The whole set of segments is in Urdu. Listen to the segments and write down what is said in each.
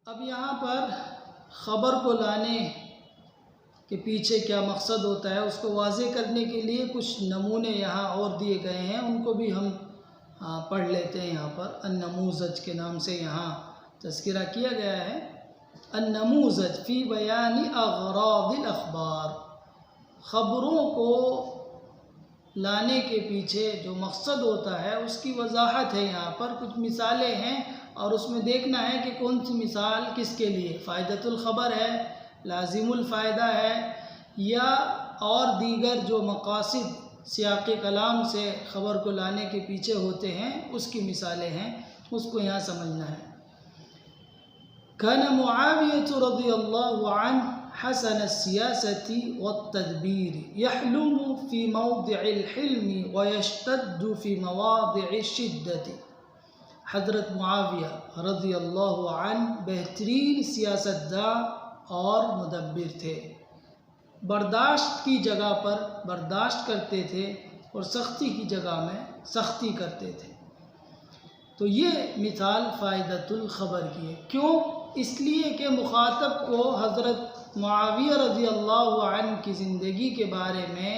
اب یہاں پر خبر کو لانے کے پیچھے کیا مقصد ہوتا ہے اس کو واضح کرنے کے لیے کچھ نمونے یہاں اور دیے گئے ہیں، ان کو بھی ہم پڑھ لیتے ہیں۔ یہاں پر النموذج کے نام سے یہاں تذکرہ کیا گیا ہے۔ النموذج فی بیان اغراض الاخبار، خبروں کو لانے کے پیچھے جو مقصد ہوتا ہے اس کی وضاحت ہے۔ یہاں پر کچھ مثالیں ہیں اور اس میں دیکھنا ہے کہ کون سی مثال کس کے لیے فائدۃ الخبر ہے، لازم الفائدہ ہے، یا اور دیگر جو مقاصد سیاق کلام سے خبر کو لانے کے پیچھے ہوتے ہیں اس کی مثالیں ہیں، اس کو یہاں سمجھنا ہے۔ کان معاویہ رضی اللہ عنہ حسن السیاسة والتدبیر یحلم فی موضع الحلم ویشتد فی مواضع الشدة۔ حضرت معاویہ رضی اللہ عنہ بہترین سیاستداں اور مدبر تھے، برداشت کی جگہ پر برداشت کرتے تھے اور سختی کی جگہ میں سختی کرتے تھے۔ تو یہ مثال فائدۃ الخبر کی ہے۔ کیوں؟ اس لیے کہ مخاطب کو حضرت معاویہ رضی اللہ عنہ کی زندگی کے بارے میں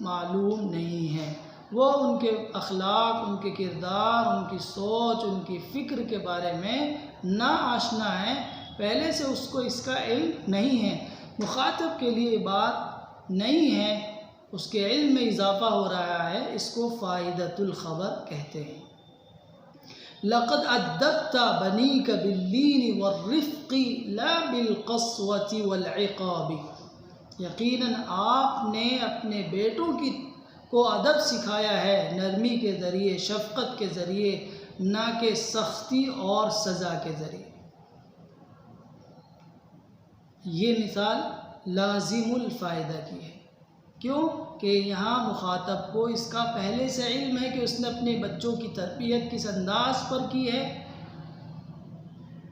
معلوم نہیں ہے، وہ ان کے اخلاق، ان کے کردار، ان کی سوچ، ان کی فکر کے بارے میں نا آشنا ہے، پہلے سے اس کو اس کا علم نہیں ہے۔ مخاطب کے لیے بات نہیں ہے، اس کے علم میں اضافہ ہو رہا ہے، اس کو فائدۃ الخبر کہتے ہیں۔ لقد ادبت بنیک باللین والرفق لا بالقسوۃ والعقاب۔ یقیناً آپ نے اپنے بیٹوں کو ادب سکھایا ہے نرمی کے ذریعے، شفقت کے ذریعے، نہ کہ سختی اور سزا کے ذریعے۔ یہ مثال لازم الفائدہ کی ہے۔ کیوں کہ یہاں مخاطب کو اس کا پہلے سے علم ہے کہ اس نے اپنے بچوں کی تربیت کس انداز پر کی ہے،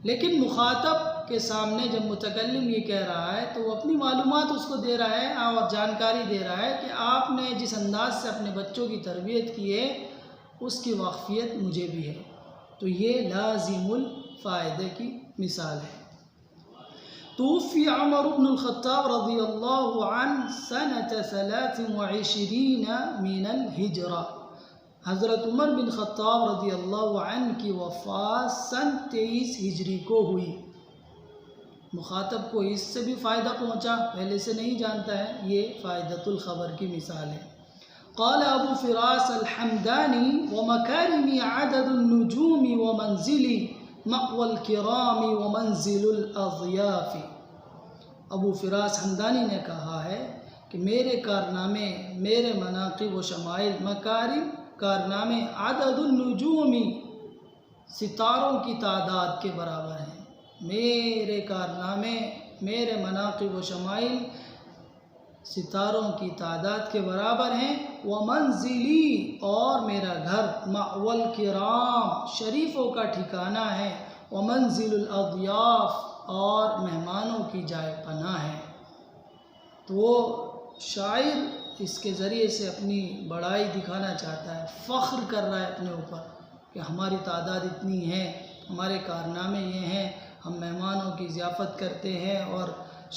لیکن مخاطب کے سامنے جب متکلم یہ کہہ رہا ہے تو وہ اپنی معلومات اس کو دے رہا ہے اور جانکاری دے رہا ہے کہ آپ نے جس انداز سے اپنے بچوں کی تربیت کی ہے اس کی واقفیت مجھے بھی ہے۔ تو یہ لازم الفائدہ کی مثال ہے۔ توفی عمر بن الخطاب رضی اللہ عنہ سنة 23 من الہجرہ۔ حضرت عمر بن خطاب رضی اللہ عنہ کی وفات سن 23 ہجری کو ہوئی۔ مخاطب کو اس سے بھی فائدہ پہنچا، پہلے سے نہیں جانتا ہے، یہ فائدۃ الخبر کی مثال ہے۔ قال ابو فراس الحمدانی ومکارم عدد النجوم ومنزلی مأوى الکرام ومنزل الاضیاف۔ ابو فراس حمدانی نے کہا ہے کہ میرے کارنامے، میرے مناقب و شمائل، مکارم کارنامے عدد النجوم ستاروں کی تعداد کے برابر ہیں۔ میرے کارنامے، میرے مناقب و شمائل ستاروں کی تعداد کے برابر ہیں۔ ومنزلی، اور میرا گھر، مأوى الکرام شریفوں کا ٹھکانہ ہے، ومنزل الاضیاف اور مہمانوں کی جائے پناہ ہے۔ تو شاعر اس کے ذریعے سے اپنی بڑائی دکھانا چاہتا ہے، فخر کر رہا ہے اپنے اوپر کہ ہماری تعداد اتنی ہے، ہمارے کارنامے یہ ہیں، ہم مہمانوں کی ضیافت کرتے ہیں اور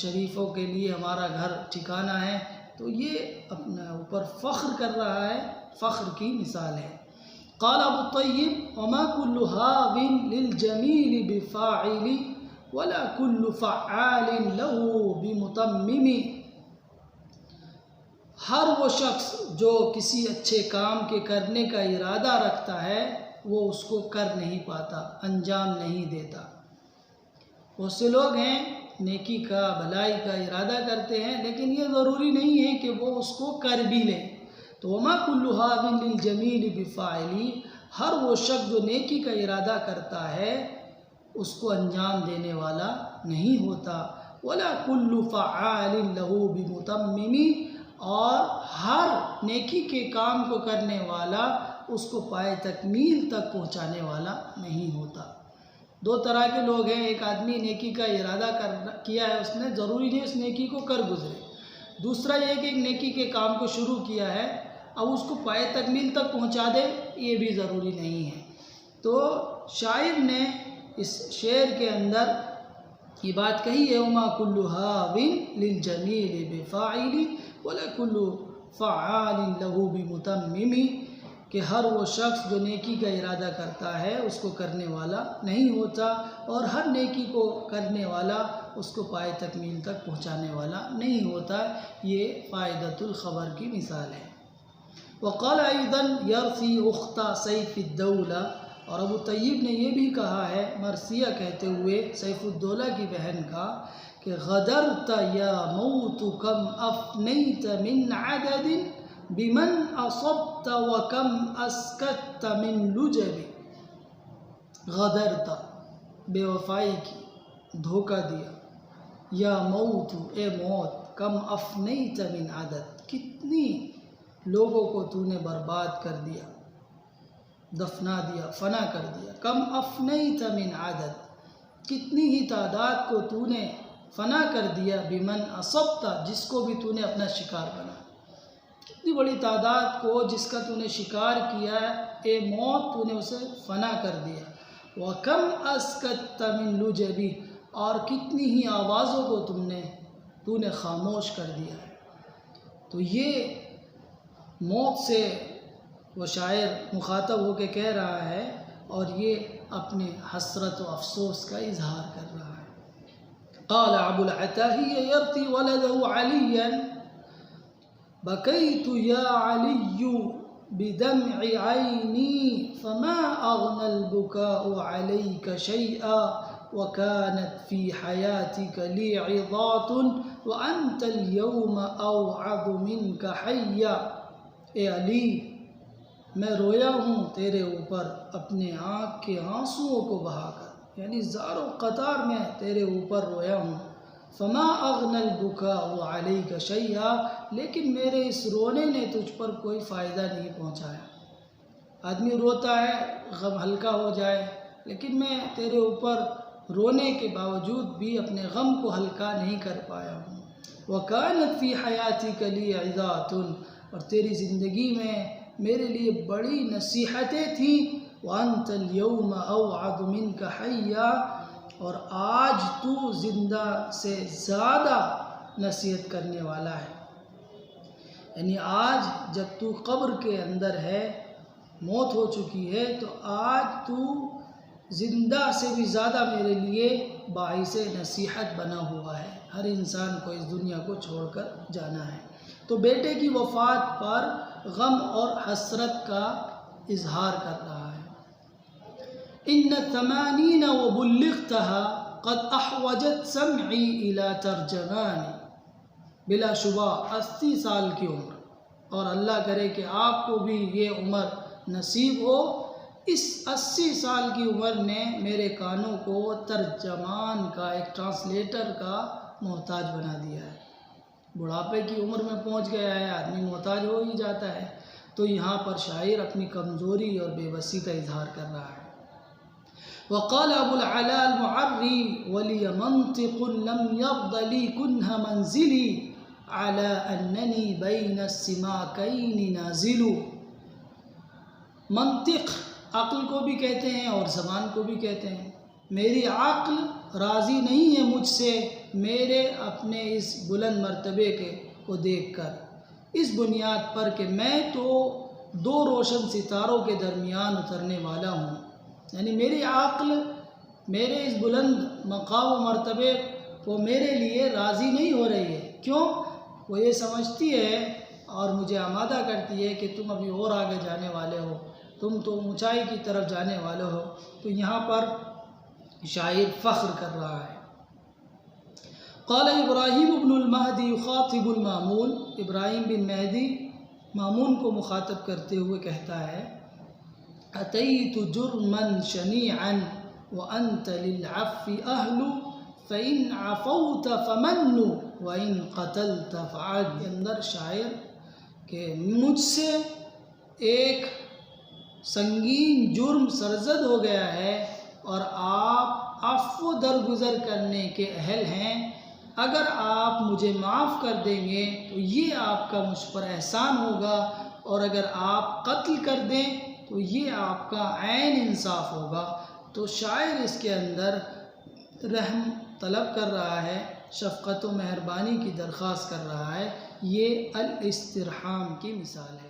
شریفوں کے لیے ہمارا گھر ٹھکانہ ہے۔ تو یہ اپنے اوپر فخر کر رہا ہے، فخر کی مثال ہے۔ قال ابو الطیب وما كل هاو للجمیل بفاعل ولا كل فعال له بمتمم۔ ہر وہ شخص جو کسی اچھے کام کے کرنے کا ارادہ رکھتا ہے وہ اس کو کر نہیں پاتا، انجام نہیں دیتا۔ بہت سے لوگ ہیں نیکی کا، بھلائی کا ارادہ کرتے ہیں لیکن یہ ضروری نہیں ہے کہ وہ اس کو کر بھی لیں۔ تو وما كل هاو للجمیل بفاعل، ہر وہ شخص جو نیکی کا ارادہ کرتا ہے اس کو انجام دینے والا نہیں ہوتا۔ ولا كل فعال له بمتمم، اور ہر نیکی کے کام کو کرنے والا اس کو پائے تکمیل تک پہنچانے والا نہیں ہوتا۔ دو طرح کے لوگ ہیں، ایک آدمی نیکی کا ارادہ کیا ہے، اس نے ضروری نہیں اس نیکی کو کر گزرے۔ دوسرا یہ کہ ایک نیکی کے کام کو شروع کیا ہے، اب اس کو پائے تکمیل تک پہنچا دے، یہ بھی ضروری نہیں ہے۔ تو شاعر نے اس شعر کے اندر یہ بات کہی ہے وما کل ہاو للجمیل بفاعل ولا کل فعال له بمتمم، کہ ہر وہ شخص جو نیکی کا ارادہ کرتا ہے اس کو کرنے والا نہیں ہوتا، اور ہر نیکی کو کرنے والا اس کو پائے تکمیل تک پہنچانے والا نہیں ہوتا۔ یہ فائدۃ الخبر کی مثال ہے۔ وقال ایضا یرثی اخت سیف الدولہ، اور ابو طیب نے یہ بھی کہا ہے مرثیہ کہتے ہوئے سیف الدولہ کی بہن کا کہ غدرت یا موت کم افنیت من عدد بمن اصبت وکم اسکت من لجب۔ غدرت بے وفائی کی، دھوکہ دیا، یا موت اے موت، کم افنیت من عدد، کتنی لوگوں کو تو نے برباد کر دیا، دفنا دیا، فنا کر دیا۔ کم افنیت من عدد، کتنی ہی تعداد کو تو نے فنا کر دیا، بمن اصبت، جس کو بھی تو نے اپنا شکار بنا، کتنی بڑی تعداد کو جس کا تو نے شکار کیا اے موت، تو نے اسے فنا کر دیا۔ وَكَمْ أَسْكَتَّ مِن لُجَبِ، اور کتنی ہی آوازوں کو تو نے خاموش کر دیا ہے۔ تو یہ موت سے وہ شاعر مخاطب ہو کے کہہ رہا ہے، اور یہ اپنے حسرت و افسوس کا اظہار کر رہا ہے۔ قال ابو العتاہی یرثی ولدہ علیاً بکیت یا علی بدمع عینی فما اغنى البكاء عليك شيئا وكانت في حياتك لي عظات وأنت اليوم أوعظ منك حيا۔ اے علی، میں رویا ہوں تیرے اوپر اپنے آنکھ کے آنسوؤں کو بہا کر، یعنی زار و قطار میں تیرے اوپر رویا ہوں۔ فما اغنى البكاء عليك شيئا، لیکن میرے اس رونے نے تجھ پر کوئی فائدہ نہیں پہنچایا۔ آدمی روتا ہے غم ہلکا ہو جائے، لیکن میں تیرے اوپر رونے کے باوجود بھی اپنے غم کو ہلکا نہیں کر پایا ہوں۔ وَكَانَتْ فِي حَيَاتِكَ لِي عِظَاتٌ، اور تیری زندگی میں میرے لیے بڑی نصیحتیں تھیں۔ وَأَنْتَ الْيَوْمَ أَوْعَظُ مِنْكَ حَيًّا، اور آج تو زندہ سے زیادہ نصیحت کرنے والا ہے، یعنی آج جب تو قبر کے اندر ہے، موت ہو چکی ہے، تو آج تو زندہ سے بھی زیادہ میرے لیے باعث نصیحت بنا ہوا ہے۔ ہر انسان کو اس دنیا کو چھوڑ کر جانا ہے، تو بیٹے کی وفات پر غم اور حسرت کا اظہار کر رہا ہے۔ ان 80 وبلغتها قد احوجت سمعی الى ترجمان، بلا شبہ 80 سال کی عمر، اور اللہ کرے کہ آپ کو بھی یہ عمر نصیب ہو، اس 80 سال کی عمر نے میرے کانوں کو ترجمان کا، ایک ٹرانسلیٹر کا محتاج بنا دیا ہے۔ بڑھاپے کی عمر میں پہنچ گیا ہے، آدمی محتاج ہو ہی جاتا ہے، تو یہاں پر شاعر اپنی کمزوری اور بے بسی کا اظہار کر رہا ہے۔ وقال ابو العلاء المعری ولی منطق لم یبد لی کنہ منزلی علی اننی بین السماکین نازل۔ منطق عقل کو بھی کہتے ہیں اور زبان کو بھی کہتے ہیں۔ میری عقل راضی نہیں ہے مجھ سے، میرے اپنے اس بلند مرتبے کو دیکھ کر، اس بنیاد پر کہ میں تو دو روشن ستاروں کے درمیان اترنے والا ہوں، یعنی میری عقل میرے اس بلند مقام و مرتبے کو میرے لیے راضی نہیں ہو رہی ہے۔ کیوں؟ وہ یہ سمجھتی ہے اور مجھے آمادہ کرتی ہے کہ تم ابھی اور آگے جانے والے ہو، تم تو اونچائی کی طرف جانے والے ہو۔ تو یہاں پر شاعر فخر کر رہا ہے۔ قال ابراہیم ابن المہدی یخاطب المامون، ابراہیم بن مہدی مامون کو مخاطب کرتے ہوئے کہتا ہے، اتیت جرما شنیعا وانت للعفو اہل فإن عفوت فمن وإن قتلت فعدل۔ کے اندر شاعر کہ مجھ سے ایک سنگین جرم سرزد ہو گیا ہے اور آپ عفو درگزر کرنے کے اہل ہیں، اگر آپ مجھے معاف کر دیں گے تو یہ آپ کا مجھ پر احسان ہوگا، اور اگر آپ قتل کر دیں تو یہ آپ کا عین انصاف ہوگا۔ تو شاعر اس کے اندر رحم طلب کر رہا ہے، شفقت و مہربانی کی درخواست کر رہا ہے، یہ الاسترحام کی مثال ہے۔